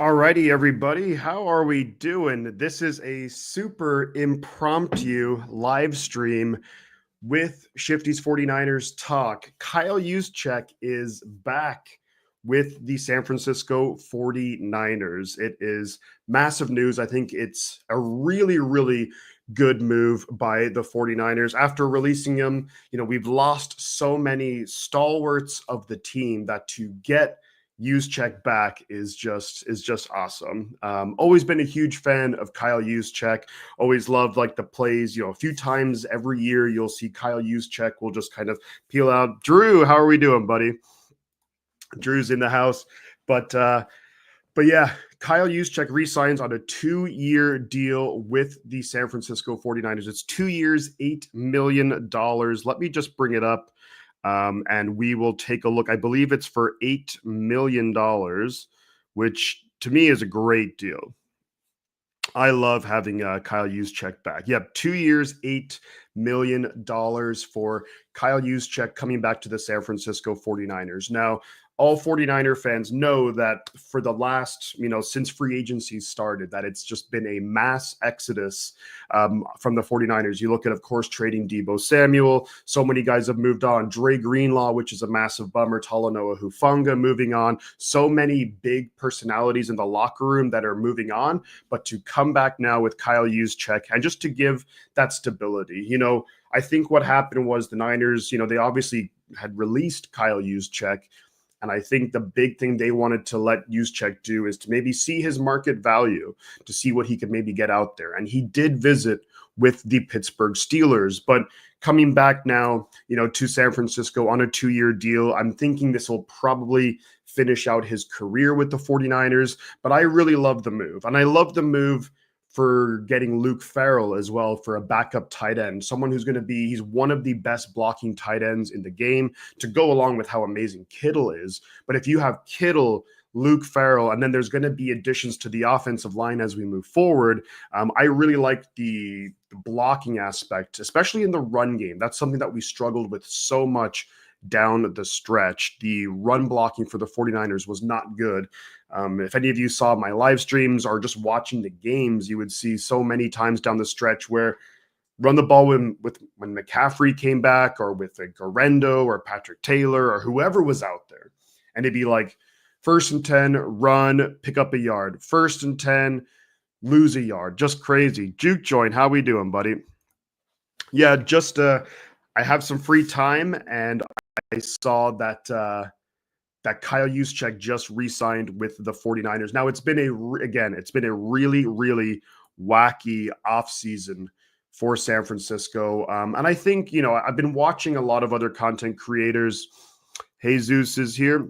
Alrighty, everybody. How are we doing? This is a super impromptu live stream with Shifty's 49ers Talk. Kyle Juszczyk is back with the San Francisco 49ers. It is massive news. I think it's a really, really good move by the 49ers. After releasing him, we've lost so many stalwarts of the team that to get Juszczyk back is just awesome. Always been a huge fan of Kyle Juszczyk. Always loved like the plays. A few times every year you'll see Kyle Juszczyk will just kind of peel out. Drew, how are we doing, buddy? Drew's in the house, but yeah, Kyle Juszczyk re-signs on a 2-year deal with the San Francisco 49ers. It's 2 years, $8 million. Let me just bring it up. And we will take a look. I believe it's for $8 million, which to me is a great deal. I love having Kyle Juszczyk back. Yep, 2 years, $8 million for Kyle Juszczyk coming back to the San Francisco 49ers. Now, all 49er fans know that for the last, since free agency started, that it's just been a mass exodus from the 49ers. You look at, of course, trading Deebo Samuel. So many guys have moved on. Dre Greenlaw, which is a massive bummer. Talanoa Hufanga moving on. So many big personalities in the locker room that are moving on. But to come back now with Kyle Juszczyk and just to give that stability, I think what happened was the Niners, they obviously had released Kyle Juszczyk. And I think the big thing they wanted to let Juszczyk do is to maybe see his market value, to see what he could maybe get out there. And he did visit with the Pittsburgh Steelers. But coming back now, to San Francisco on a 2-year deal, I'm thinking this will probably finish out his career with the 49ers. But I really love the move. And I love the move for getting Luke Farrell as well for a backup tight end, someone who's going to be, he's one of the best blocking tight ends in the game to go along with how amazing Kittle is. But if you have Kittle, Luke Farrell, and then there's going to be additions to the offensive line as we move forward. I really like the blocking aspect, especially in the run game. That's something that we struggled with so much down the stretch. The run blocking for the 49ers was not good. If any of you saw my live streams or just watching the games, you would see so many times down the stretch where run the ball when McCaffrey came back or with like Garendo or Patrick Taylor or whoever was out there. And it'd be like 1st and 10, run, pick up a yard. 1st and 10, lose a yard. Just crazy. Juke Joint, how we doing, buddy? Yeah, just I have some free time and I saw that that Kyle Juszczyk just re-signed with the 49ers. Now, it's been a really, really wacky offseason for San Francisco. And I think, I've been watching a lot of other content creators. Jesus is here.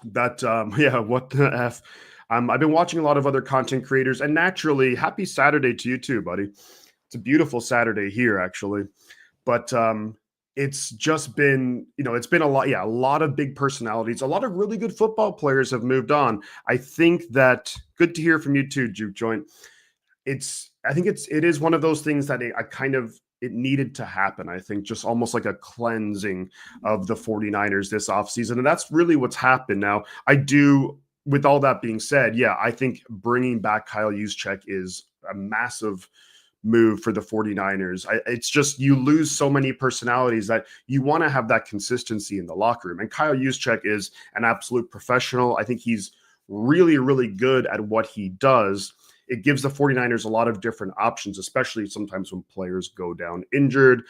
What the F? I've been watching a lot of other content creators. And naturally, happy Saturday to you too, buddy. It's a beautiful Saturday here, actually. But it's just been, it's been a lot of big personalities. A lot of really good football players have moved on. I think that good to hear from you too, Juke Joint. I think it is one of those things that it needed to happen. I think just almost like a cleansing of the 49ers this offseason. And that's really what's happened. Now, with all that being said, I think bringing back Kyle Juszczyk is a massive move for the 49ers. It's just you lose so many personalities that you want to have that consistency in the locker room. And Kyle Juszczyk is an absolute professional. I think he's really, really good at what he does. It gives the 49ers a lot of different options, especially sometimes when players go down injured,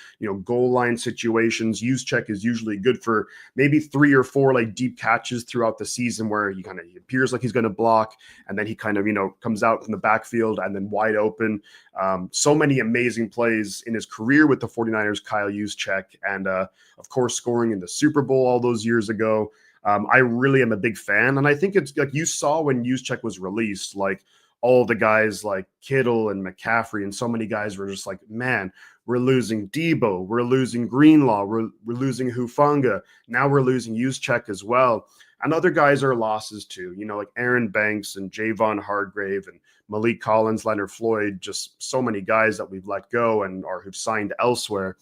goal line situations. Juszczyk is usually good for maybe 3 or 4 like deep catches throughout the season where he appears like he's going to block. And then he comes out from the backfield and then wide open. So many amazing plays in his career with the 49ers, Kyle Juszczyk, and of course, scoring in the Super Bowl all those years ago. I really am a big fan. And I think it's like you saw when Juszczyk was released, like, all the guys like Kittle and McCaffrey and so many guys were just like, man, we're losing Deebo, we're losing Greenlaw, we're losing Hufanga. Now we're losing Juszczyk as well. And other guys are losses too, like Aaron Banks and Javon Hargrave and Malik Collins, Leonard Floyd, just so many guys that we've let go and or who've signed elsewhere.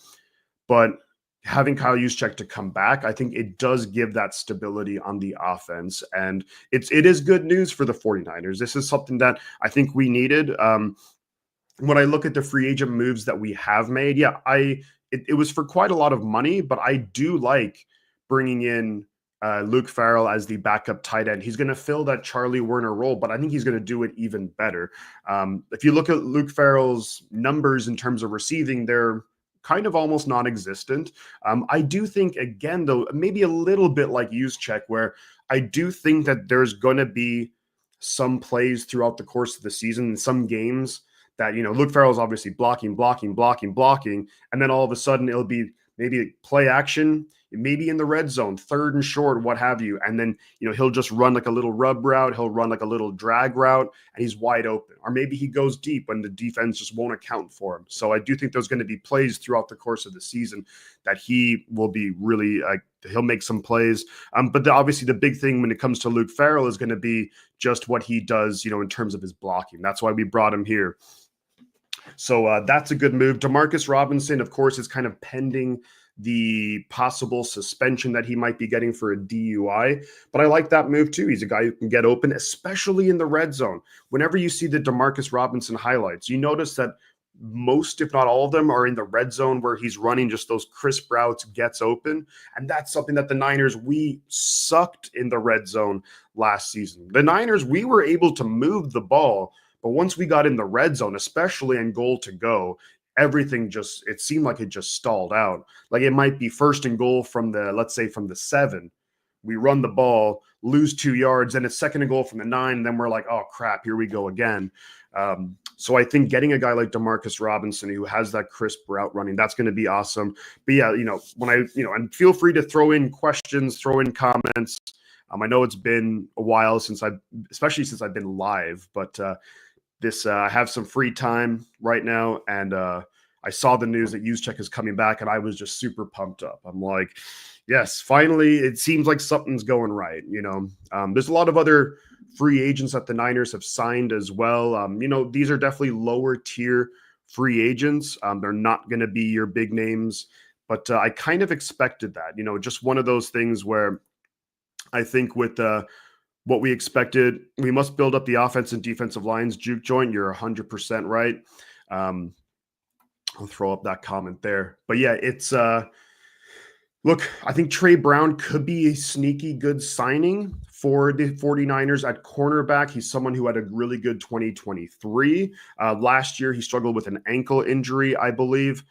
But having Kyle Juszczyk to come back, I think it does give that stability on the offense. And it is good news for the 49ers. This is something that I think we needed. When I look at the free agent moves that we have made, yeah, it was for quite a lot of money, but I do like bringing in Luke Farrell as the backup tight end. He's going to fill that Charlie Werner role, but I think he's going to do it even better. If you look at Luke Farrell's numbers in terms of receiving, they're kind of almost non-existent. I do think, again, though, maybe a little bit like Juszczyk, where I do think that there's going to be some plays throughout the course of the season in some games that, Luke Farrell's obviously blocking, and then all of a sudden it'll be maybe play action, maybe in the red zone, 3rd and short, what have you. And then, he'll just run like a little rub route. He'll run like a little drag route and he's wide open. Or maybe he goes deep when the defense just won't account for him. So I do think there's going to be plays throughout the course of the season that he will be really, he'll make some plays. But obviously the big thing when it comes to Luke Farrell is going to be just what he does, in terms of his blocking. That's why we brought him here. So that's a good move. Demarcus Robinson, of course, is kind of pending the possible suspension that he might be getting for a DUI. But I like that move too. He's a guy who can get open, especially in the red zone. Whenever you see the Demarcus Robinson highlights, you notice that most, if not all of them, are in the red zone where he's running just those crisp routes, gets open. And that's something that the Niners, we sucked in the red zone last season. The Niners, we were able to move the ball, but once we got in the red zone, especially in goal to go, everything it seemed like it just stalled out. Like it might be 1st and goal from let's say from the 7. We run the ball, lose 2 yards, and it's 2nd and goal from the 9. And then we're like, oh crap, here we go again. So I think getting a guy like Demarcus Robinson who has that crisp route running, that's going to be awesome. But yeah, and feel free to throw in questions, throw in comments. I know it's been a while especially since I've been live, but I have some free time right now, and I saw the news that Juszczyk is coming back, and I was just super pumped up. I'm like, yes, finally, it seems like something's going right. There's a lot of other free agents that the Niners have signed as well. These are definitely lower tier free agents. They're not going to be your big names, but I kind of expected that. Just one of those things where I think with what we expected, we must build up the offense and defensive lines. Juke joint, you're 100% right. I'll throw up that comment there. But yeah, it's look, I think Trey Brown could be a sneaky good signing for the 49ers at cornerback. He's someone who had a really good 2023. Last year, he struggled with an ankle injury, I believe.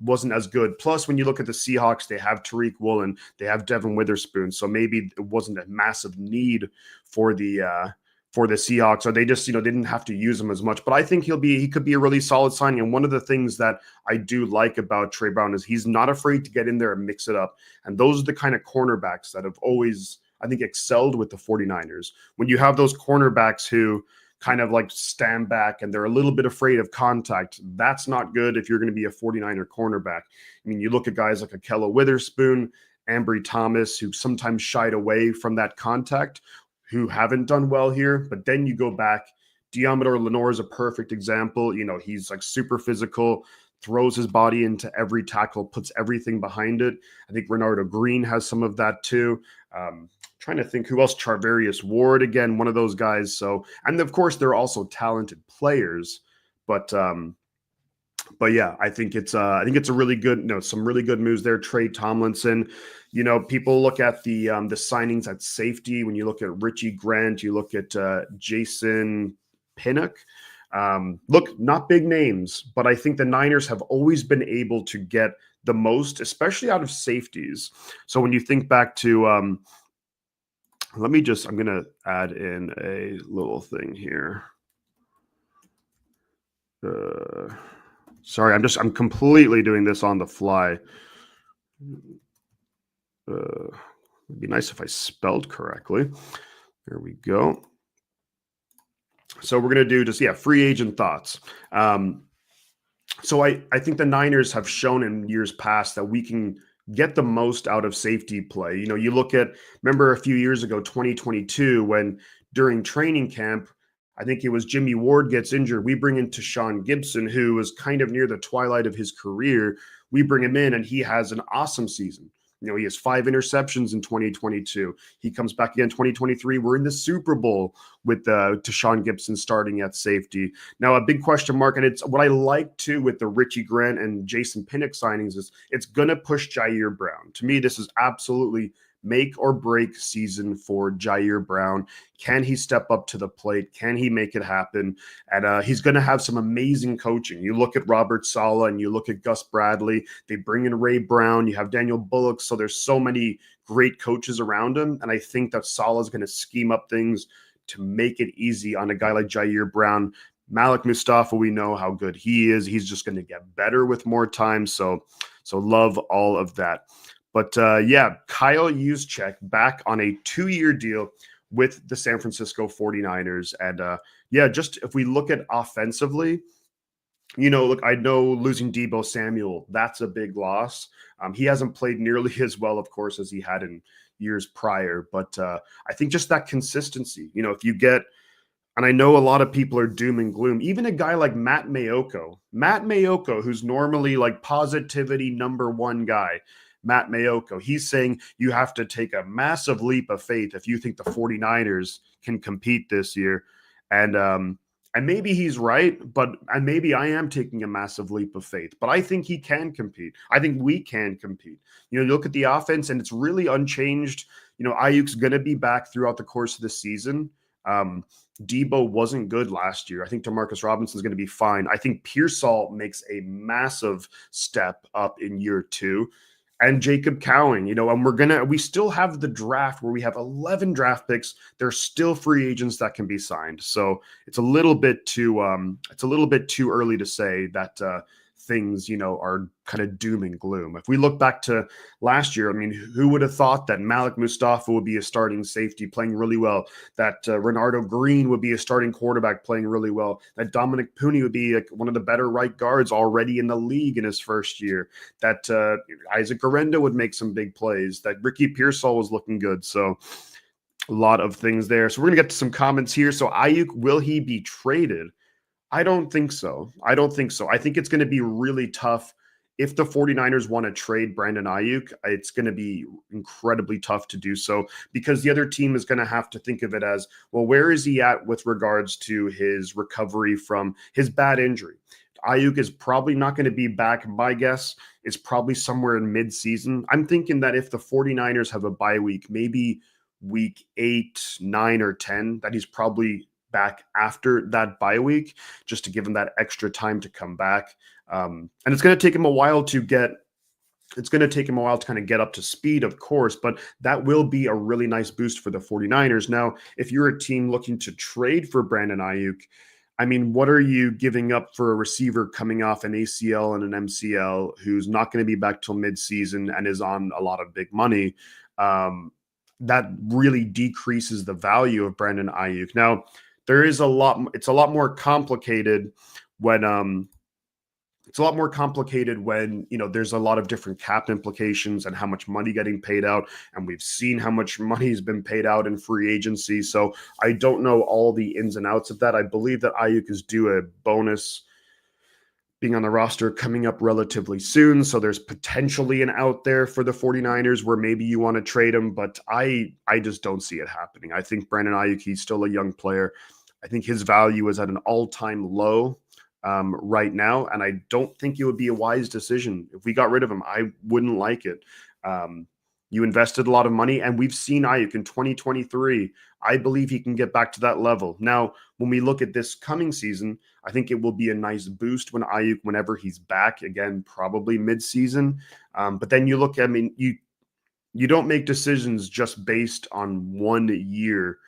Wasn't as good. Plus, when you look at the Seahawks, they have Tariq Woolen, they have Devin Witherspoon. So maybe it wasn't a massive need for the Seahawks, or they just, didn't have to use him as much. But I think he could be a really solid signing. And one of the things that I do like about Trey Brown is he's not afraid to get in there and mix it up. And those are the kind of cornerbacks that have always, I think, excelled with the 49ers. When you have those cornerbacks who kind of like stand back and they're a little bit afraid of contact, that's not good if you're going to be a 49er cornerback. I mean, you look at guys like Ahkello Witherspoon, Ambry Thomas, who sometimes shied away from that contact, who haven't done well here. But then you go back, Deommodore Lenoir is a perfect example. He's like super physical, throws his body into every tackle, puts everything behind it. I think Renardo Green has some of that too. Trying to think who else. Charvarius Ward, again, one of those guys. So, and of course, they're also talented players. But yeah, I think it's a really good, some really good moves there. Trey Tomlinson, people look at the signings at safety. When you look at Richie Grant, you look at Jason Pinnock. Look, not big names, but I think the Niners have always been able to get the most, especially out of safeties. So when you think back to, I'm going to add in a little thing here. Sorry, I'm completely doing this on the fly. It'd be nice if I spelled correctly. There we go. So we're going to do free agent thoughts. So I think the Niners have shown in years past that we can get the most out of safety play. You remember a few years ago, 2022, when during training camp, I think it was Jimmy Ward gets injured. We bring in Tashawn Gibson, who was kind of near the twilight of his career. We bring him in and he has an awesome season. He has 5 interceptions in 2022. He comes back again 2023. We're in the Super Bowl with Tashawn Gibson starting at safety. Now, a big question mark, and it's what I like too with the Richie Grant and Jason Pinnock signings is it's going to push Jair Brown. To me, this is absolutely make or break season for Jair Brown. Can he step up to the plate? Can he make it happen? And he's going to have some amazing coaching. You look at Robert Saleh and you look at Gus Bradley. They bring in Ray Brown. You have Daniel Bullock. So there's so many great coaches around him. And I think that Saleh is going to scheme up things to make it easy on a guy like Jair Brown. Malik Mustafa, we know how good he is. He's just going to get better with more time. So love all of that. But yeah, Kyle Juszczyk back on a 2-year deal with the San Francisco 49ers. And yeah, just if we look at offensively, look, I know losing Deebo Samuel, that's a big loss. He hasn't played nearly as well, of course, as he had in years prior. But I think just that consistency, if you get, and I know a lot of people are doom and gloom, even a guy like Matt Maiocco, who's normally like positivity #1 guy, Matt Maiocco, he's saying you have to take a massive leap of faith if you think the 49ers can compete this year. And maybe he's right, and maybe I am taking a massive leap of faith, but I think he can compete. I think we can compete. You look at the offense and it's really unchanged. Ayuk's going to be back throughout the course of the season. Deebo wasn't good last year. I think DeMarcus Robinson's going to be fine. I think Pearsall makes a massive step up in year 2. And Jacob Cowing, and we still have the draft where we have 11 draft picks. There's still free agents that can be signed. So it's a little bit too early to say that things, are kind of doom and gloom. If we look back to last year, I mean, who would have thought that Malik Mustafa would be a starting safety playing really well, that Renardo Green would be a starting quarterback playing really well, that Dominic Pooney would be like one of the better right guards already in the league in his first year, that Isaac Garenda would make some big plays, that Ricky Pearsall was looking good. So a lot of things there. So we're going to get to some comments here. So Ayuk, will he be traded? I don't think so. I think it's going to be really tough. If the 49ers want to trade Brandon Ayuk, it's going to be incredibly tough to do so because the other team is going to have to think of it as, well, where is he at with regards to his recovery from his bad injury? Ayuk is probably not going to be back. My guess is probably somewhere in mid-season. I'm thinking that if the 49ers have a bye week, maybe week 8, 9, or 10, that he's probably back after that bye week, just to give him that extra time to come back. And it's going to take him a while to kind of get up to speed, of course, but that will be a really nice boost for the 49ers. Now, if you're a team looking to trade for Brandon Ayuk, I mean, what are you giving up for a receiver coming off an ACL and an MCL who's not going to be back till mid-season and is on a lot of big money? That really decreases the value of Brandon Ayuk. Now, it's a lot more complicated when there's a lot of different cap implications and how much money getting paid out. And we've seen how much money has been paid out in free agency. So I don't know all the ins and outs of that. I believe that Ayuk is due a bonus being on the roster coming up relatively soon. So there's potentially an out there for the 49ers where maybe you want to trade him, but I just don't see it happening. I think Brandon Ayuk, he's still a young player. I think his value is at an all-time low right now, and I don't think it would be a wise decision. If we got rid of him, I wouldn't like it. You invested a lot of money, and we've seen Ayuk in 2023. I believe he can get back to that level. Now, when we look at this coming season, I think it will be a nice boost whenever he's back, again, probably mid-season. But then you look, I mean, you don't make decisions just based on 1 year.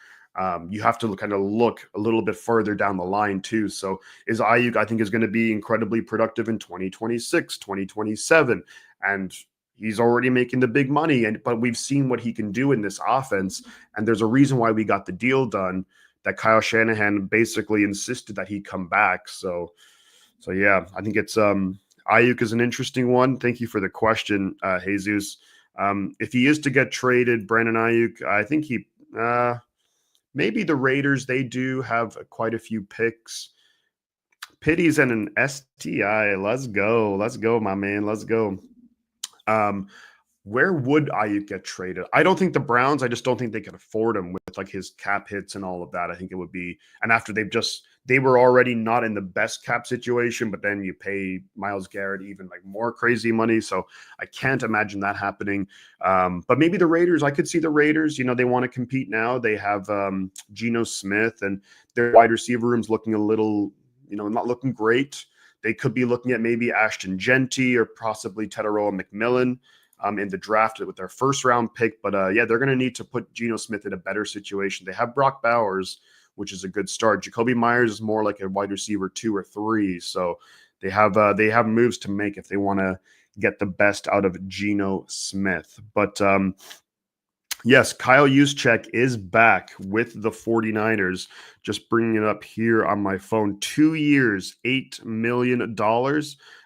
You have to kind of look a little bit further down the line too. So is Ayuk, I think, is going to be incredibly productive in 2026, 2027. And he's already making the big money. But we've seen what he can do in this offense. And there's a reason why we got the deal done, that Kyle Shanahan basically insisted that he come back. So yeah, I think it's Ayuk is an interesting one. Thank you for the question, Jesus. If he is to get traded, Brandon Ayuk, I think maybe the Raiders, they do have quite a few picks Pitties and an STI. Let's go. Let's go, my man. Let's go. Um, where would Ayuk get traded? I don't think the Browns. I just don't think they could afford him with like his cap hits and all of that. I think it would be, and after they were already not in the best cap situation, but then you pay Myles Garrett even like more crazy money. So I can't imagine that happening. But maybe the Raiders. I could see the Raiders. They want to compete now. They have Geno Smith, and their wide receiver room's looking a little, not looking great. They could be looking at maybe Ashton Genty or possibly Teteroa McMillan in the draft with their first round pick. But yeah, they're going to need to put Geno Smith in a better situation. They have Brock Bowers, which is a good start. Jacoby Myers is more like a wide receiver 2 or 3. So they have moves to make if they want to get the best out of Geno Smith. But yes, Kyle Juszczyk is back with the 49ers. Just bringing it up here on my phone. 2 years, $8 million.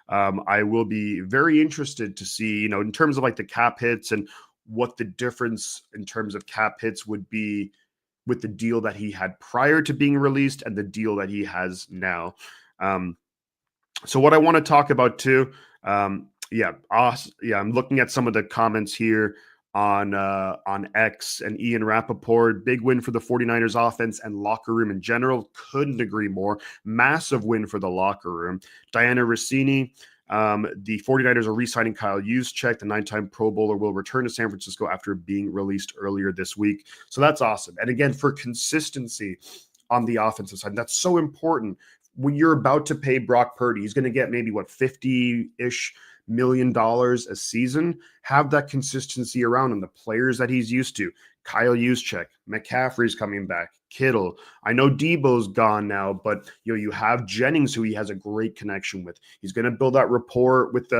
I will be very interested to see, in terms of like the cap hits and what the difference in terms of cap hits would be with the deal that he had prior to being released and the deal that he has now. So what I want to talk about too, I'm looking at some of the comments here on X, and Ian Rappaport. Big win for the 49ers offense and locker room in general. Couldn't agree more. Massive win for the locker room. Diana Rossini, the 49ers are re-signing Kyle Juszczyk. The 9-time Pro Bowler will return to San Francisco after being released earlier this week. So that's awesome. And again, for consistency on the offensive side, that's so important. When you're about to pay Brock Purdy, he's going to get maybe 50-ish million a season. Have that consistency around him. The players that he's used to. Kyle Juszczyk, McCaffrey's coming back, Kittle. I know Debo's gone now, but you have Jennings, who he has a great connection with. He's going to build that rapport with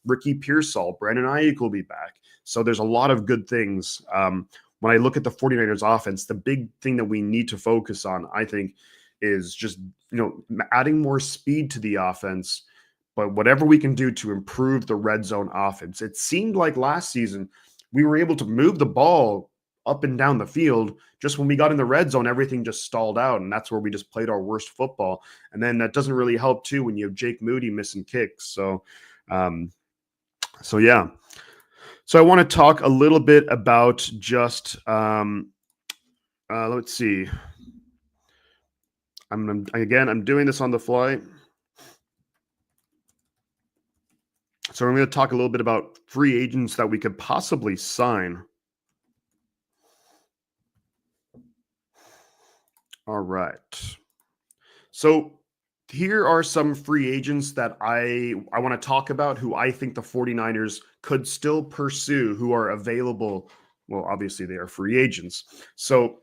Ricky Pearsall. Brandon Ayuk will be back. So there's a lot of good things. When I look at the 49ers offense, the big thing that we need to focus on, I think, is just adding more speed to the offense. But whatever we can do to improve the red zone offense. It seemed like last season we were able to move the ball up and down the field. Just when we got in the red zone, everything just stalled out, and that's where we just played our worst football. And then that doesn't really help too when you have Jake Moody missing kicks. So yeah. So I want to talk a little bit about just let's see. I'm doing this on the fly. So I'm going to talk a little bit about free agents that we could possibly sign. All right. So here are some free agents that I want to talk about who I think the 49ers could still pursue, who are available. Well, obviously they are free agents. So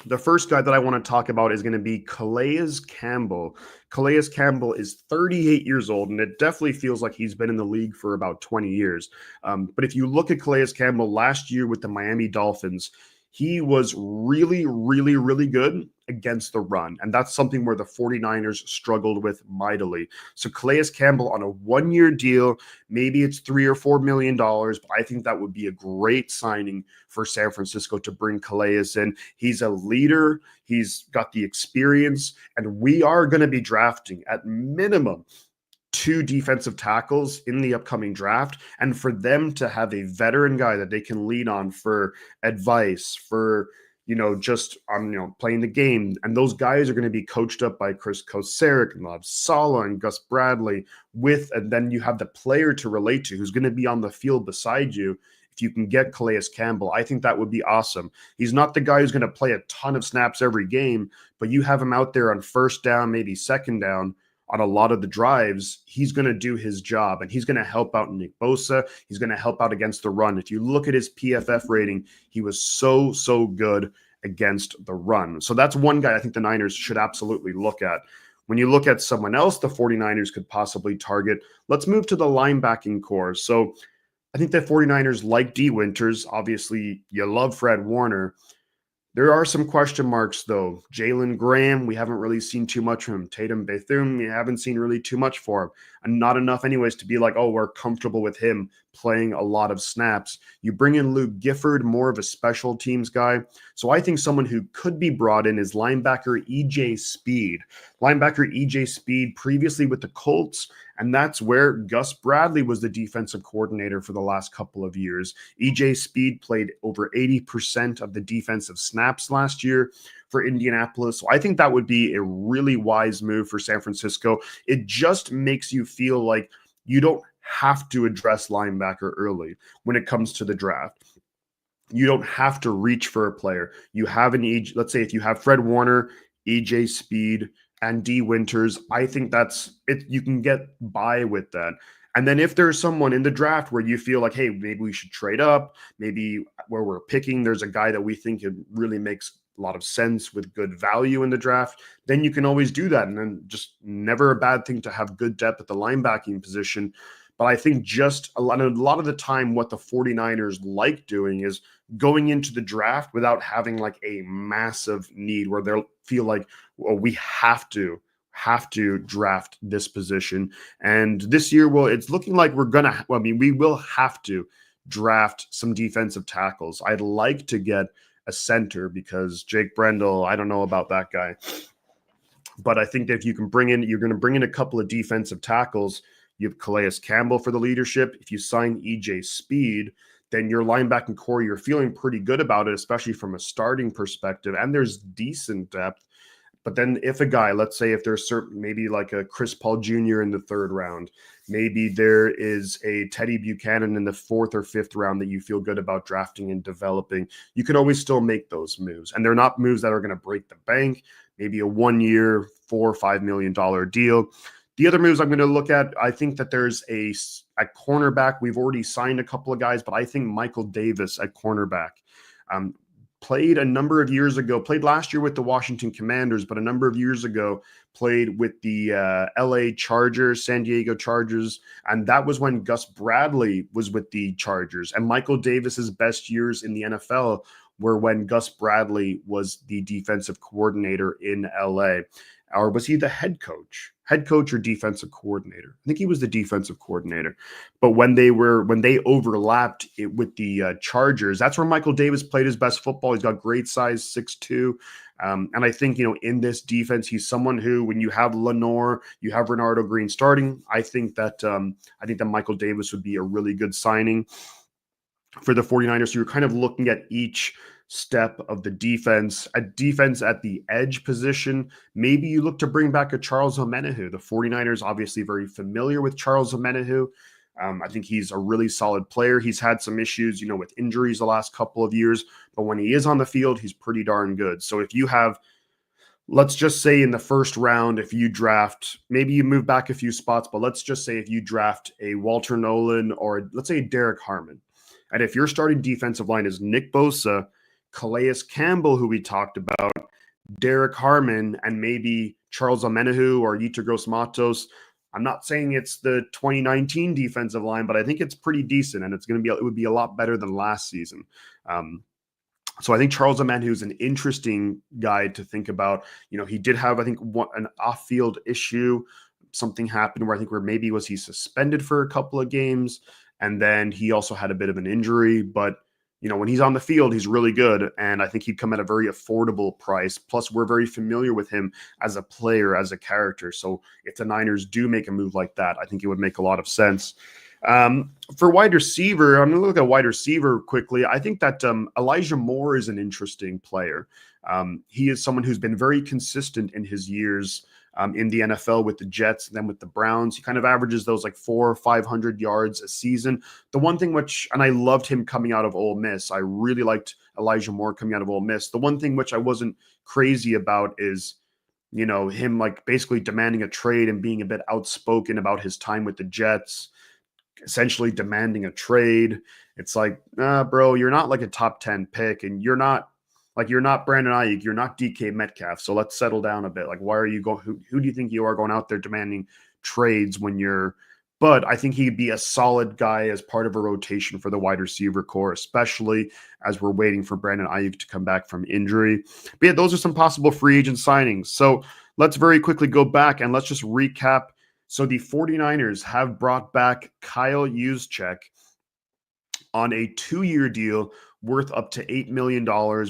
the first guy that I want to talk about is going to be Calais Campbell. Calais Campbell is 38 years old, and it definitely feels like he's been in the league for about 20 years. But if you look at Calais Campbell last year with the Miami Dolphins, he was really, really, really good against the run. And that's something where the 49ers struggled with mightily. So Calais Campbell on a 1-year deal, maybe it's $3 or $4 million, but I think that would be a great signing for San Francisco to bring Calais in. He's a leader. He's got the experience, and we are going to be drafting at minimum 2 defensive tackles in the upcoming draft, and for them to have a veteran guy that they can lean on for advice, for just playing the game, and those guys are going to be coached up by Chris Kosaric and Rob Saleh and Gus Bradley, and then you have the player to relate to who's going to be on the field beside you. If you can get Calais Campbell, I think that would be awesome. He's not the guy who's going to play a ton of snaps every game, but you have him out there on first down, maybe second down, on a lot of the drives. He's going to do his job, and he's going to help out Nick Bosa. He's going to help out against the run. If you look at his PFF rating, he was so good against the run. So that's one guy I think the Niners should absolutely look at. When you look at someone else the 49ers could possibly target, let's move to the linebacking core. So I think the 49ers like D. Winters. Obviously, you love Fred Warner. There are some question marks, though. Jalen Graham, we haven't really seen too much from him. Tatum Bethune, we haven't seen really too much for him. and not enough anyways to be like, oh, we're comfortable with him playing a lot of snaps. You bring in Luke Gifford, more of a special teams guy. So I think someone who could be brought in is linebacker EJ Speed. Linebacker EJ Speed, previously with the Colts, and that's where Gus Bradley was the defensive coordinator for the last couple of years. EJ Speed played over 80% of the defensive snaps last year for Indianapolis. So I think that would be a really wise move for San Francisco. It just makes you feel like you don't have to address linebacker early when it comes to the draft. You don't have to reach for a player. You have let's say if you have Fred Warner, EJ Speed, and D Winters, I think that's it. You can get by with that. And then if there's someone in the draft where you feel like, hey, maybe we should trade up, maybe where we're picking, there's a guy that we think it really makes a lot of sense with good value in the draft, then you can always do that. And then just never a bad thing to have good depth at the linebacking position. But I think just a lot of the time, what the 49ers like doing is going into the draft without having like a massive need where they'll feel like, well, we have to draft this position. And this year, well, it's looking like we will have to draft some defensive tackles. I'd like to get a center because Jake Brendel, I don't know about that guy. But I think that if you can you're going to bring in a couple of defensive tackles. You have Calais Campbell for the leadership. If you sign EJ Speed, then your linebacking core, you're feeling pretty good about it, especially from a starting perspective. And there's decent depth. But then if a guy, let's say if there's maybe like a Chris Paul Jr. in the 3rd round, maybe there is a Teddy Buchanan in the 4th or 5th round that you feel good about drafting and developing, you can always still make those moves. And they're not moves that are going to break the bank, maybe a 1-year, $4 or $5 million deal. The other moves I'm going to look at, I think that there's at cornerback, we've already signed a couple of guys, but I think Michael Davis at cornerback played a number of years ago, played last year with the Washington Commanders, but a number of years ago played with the LA Chargers, San Diego Chargers, and that was when Gus Bradley was with the Chargers. And Michael Davis's best years in the NFL were when Gus Bradley was the defensive coordinator in LA. Or was he the head coach or defensive coordinator? I think he was the defensive coordinator. But when they overlapped it with the Chargers, that's where Michael Davis played his best football. He's got great size, 6'2". And I think, in this defense, he's someone who, when you have Lenore, you have Renardo Green starting, I think that Michael Davis would be a really good signing for the 49ers. So you're kind of looking at each step of the defense at the edge position. Maybe you look to bring back a Charles Omenihu. The 49ers obviously very familiar with Charles Omenihu. I think he's a really solid player. He's had some issues, with injuries the last couple of years, but when he is on the field, he's pretty darn good. So if you have, let's just say in the 1st round, if you draft, maybe you move back a few spots, but let's just say if you draft a Walter Nolan or let's say Derek Harmon, and if your starting defensive line is Nick Bosa, Calais Campbell, who we talked about, Derek Harmon, and maybe Charles Omenihu or Yetur Gross-Matos. I'm not saying it's the 2019 defensive line, but I think it's pretty decent, and it would be a lot better than last season. So I think Charles Omenihu is an interesting guy to think about. He did have, I think, an off-field issue. Something happened where maybe was he suspended for a couple of games, and then he also had a bit of an injury, but when he's on the field, he's really good. And I think he'd come at a very affordable price. Plus, we're very familiar with him as a player, as a character. So if the Niners do make a move like that, I think it would make a lot of sense. For wide receiver, I'm going to look at wide receiver quickly. I think that Elijah Moore is an interesting player. He is someone who's been very consistent in his years in the NFL with the Jets and then with the Browns. He kind of averages those like 400 or 500 yards a season. The one thing and I loved him coming out of Ole Miss. I really liked Elijah Moore coming out of Ole Miss. The one thing which I wasn't crazy about is, him like basically demanding a trade and being a bit outspoken about his time with the Jets, essentially demanding a trade. It's like, bro, you're not like a top 10 pick, and you're not Brandon Ayuk, you're not DK Metcalf. So let's settle down a bit. Like, why are you going? Who do you think you are going out there demanding trades when you're? But I think he'd be a solid guy as part of a rotation for the wide receiver core, especially as we're waiting for Brandon Ayuk to come back from injury. But yeah, those are some possible free agent signings. So let's very quickly go back and let's just recap So the 49ers have brought back Kyle Juszczyk on a 2-year deal worth up to $8 million.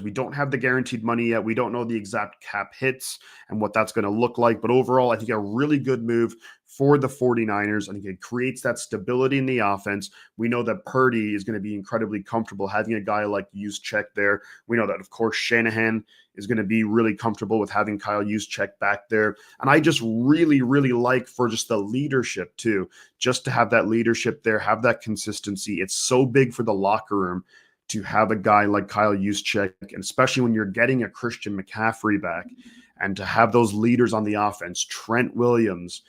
We don't have the guaranteed money yet. We don't know the exact cap hits and what that's going to look like. But overall, I think a really good move for the 49ers. I think it creates that stability in the offense. We know that Purdy is going to be incredibly comfortable having a guy like Juszczyk there. We know that, of course, Shanahan is going to be really comfortable with having Kyle Juszczyk back there. And I just really, really like for just the leadership too, just to have that leadership there, have that consistency. It's so big for the locker room to have a guy like Kyle Juszczyk, and especially when you're getting a Christian McCaffrey back, and to have those leaders on the offense, Trent Williams,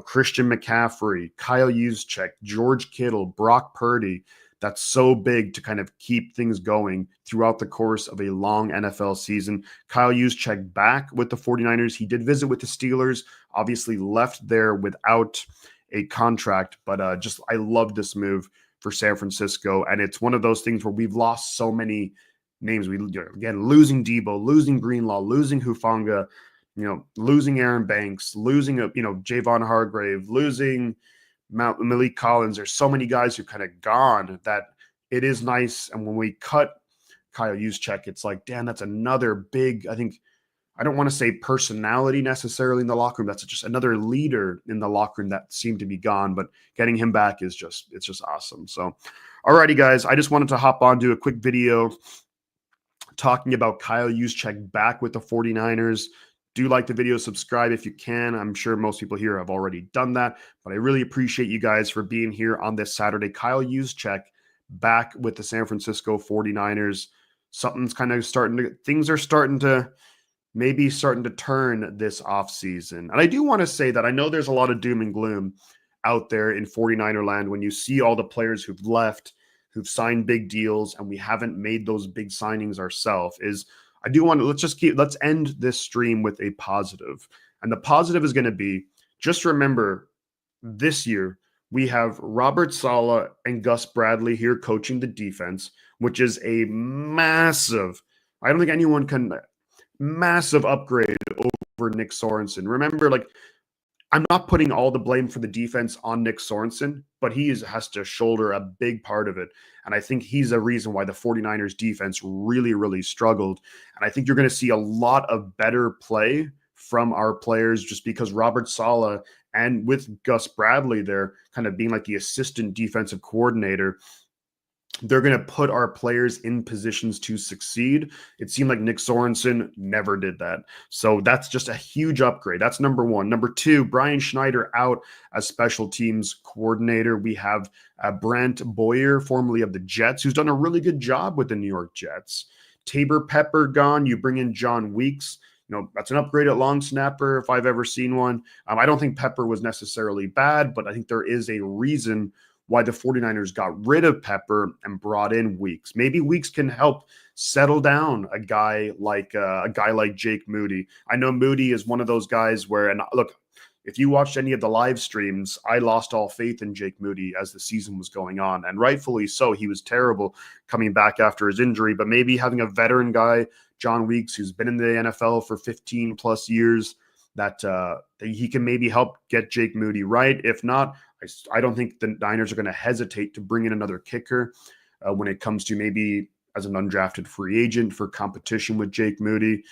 Christian McCaffrey, Kyle Juszczyk, George Kittle, Brock Purdy. That's so big to kind of keep things going throughout the course of a long NFL season. Kyle Juszczyk back with the 49ers. He did visit with the Steelers, obviously left there without a contract, but I love this move for San Francisco. And it's one of those things where we've lost so many names. Again, losing Debo, losing Greenlaw, losing Hufanga, losing Aaron Banks, losing, Javon Hargrave, losing Malik Collins. There's so many guys who kind of gone that it is nice. And when we cut Kyle Juszczyk, it's like, damn, that's another big, I don't want to say personality necessarily in the locker room. That's just another leader in the locker room that seemed to be gone, but getting him back it's just awesome. So, alrighty, guys, I just wanted to hop on, do a quick video talking about Kyle Juszczyk back with the 49ers. Do like the video, subscribe if you can. I'm sure most people here have already done that, but I really appreciate you guys for being here on this Saturday. Kyle Juszczyk back with the San Francisco 49ers. Things are starting to turn this offseason. And I do want to say that I know there's a lot of doom and gloom out there in 49er land when you see all the players who've left, who've signed big deals, and we haven't made those big signings ourselves. Let's end this stream with a positive. And the positive is going to be, just remember, this year we have Robert Saleh and Gus Bradley here coaching the defense, which is a massive, I don't think anyone can, massive upgrade over Nick Sorensen. Remember, I'm not putting all the blame for the defense on Nick Sorensen, but he has to shoulder a big part of it. And I think he's a reason why the 49ers defense really, really struggled. And I think you're going to see a lot of better play from our players just because Robert Saleh and with Gus Bradley there kind of being like the assistant defensive coordinator, they're going to put our players in positions to succeed. It seemed like Nick Sorensen never did that. So that's just a huge upgrade. That's number one. Number two, Brian Schneider out as special teams coordinator. We have Brant Boyer, formerly of the Jets, who's done a really good job with the New York Jets. Tabor Pepper gone. You bring in John Weeks. That's an upgrade at long snapper if I've ever seen one. I don't think Pepper was necessarily bad, but I think there is a reason why the 49ers got rid of Pepper and brought in Weeks. Maybe Weeks can help settle down a guy like Jake Moody. I know Moody is one of those guys where, and look, if you watched any of the live streams, I lost all faith in Jake Moody as the season was going on, and rightfully so. He was terrible coming back after his injury, but maybe having a veteran guy, John Weeks, who's been in the NFL for 15 plus years, that he can maybe help get Jake Moody right. If not, I don't think the Niners are going to hesitate to bring in another kicker when it comes to maybe as an undrafted free agent for competition with Jake Moody.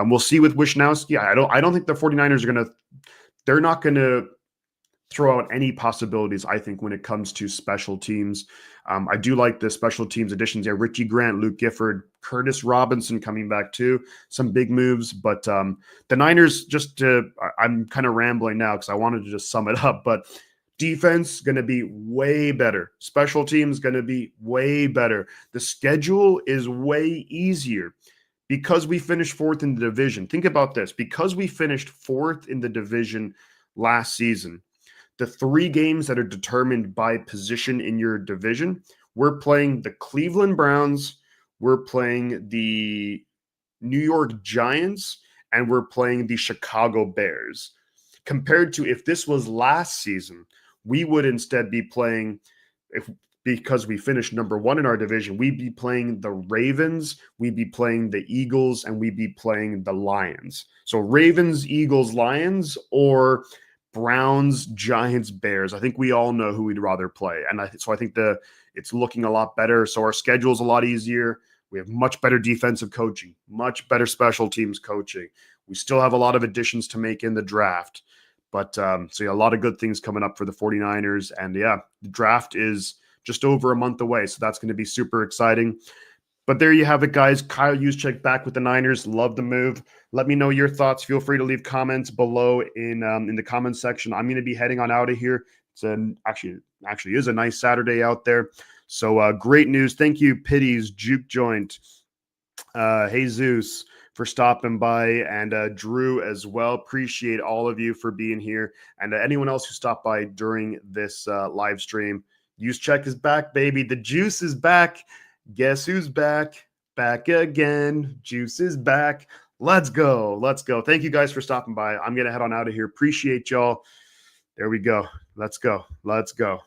We'll see with Wishnowsky. I don't think the 49ers are they're not going to throw out any possibilities, I think, when it comes to special teams. I do like the special teams additions there. Richie Grant, Luke Gifford, Curtis Robinson coming back too. Some big moves. But the Niners, I'm kind of rambling now because I wanted to just sum it up. But defense going to be way better. Special teams going to be way better. The schedule is way easier because we finished fourth in the division. Think about this. Because we finished fourth in the division last season, the 3 games that are determined by position in your division, we're playing the Cleveland Browns, we're playing the New York Giants, and we're playing the Chicago Bears. Compared to if this was last season, we would instead be playing, because we finished number 1 in our division, we'd be playing the Ravens, we'd be playing the Eagles, and we'd be playing the Lions. So Ravens, Eagles, Lions, or Browns, Giants, Bears. I think we all know who we'd rather play. And so I think it's looking a lot better. So our schedule's a lot easier. We have much better defensive coaching, much better special teams coaching. We still have a lot of additions to make in the draft. But so yeah, a lot of good things coming up for the 49ers. And yeah, the draft is just over a month away. So that's going to be super exciting. But there you have it, guys. Kyle Juszczyk back with the Niners. Love the move. Let me know your thoughts. Feel free to leave comments below in the comments section. I'm going to be heading on out of here. It's actually is a nice Saturday out there. So great news. Thank you, Pitties, Juke Joint, Jesus for stopping by, and Drew as well. Appreciate all of you for being here, and anyone else who stopped by during this live stream. Juszczyk is back, baby. The juice is back. Guess who's back? Back again. Juice is back. Let's go. Let's go. Thank you guys for stopping by. I'm going to head on out of here. Appreciate y'all. There we go. Let's go. Let's go.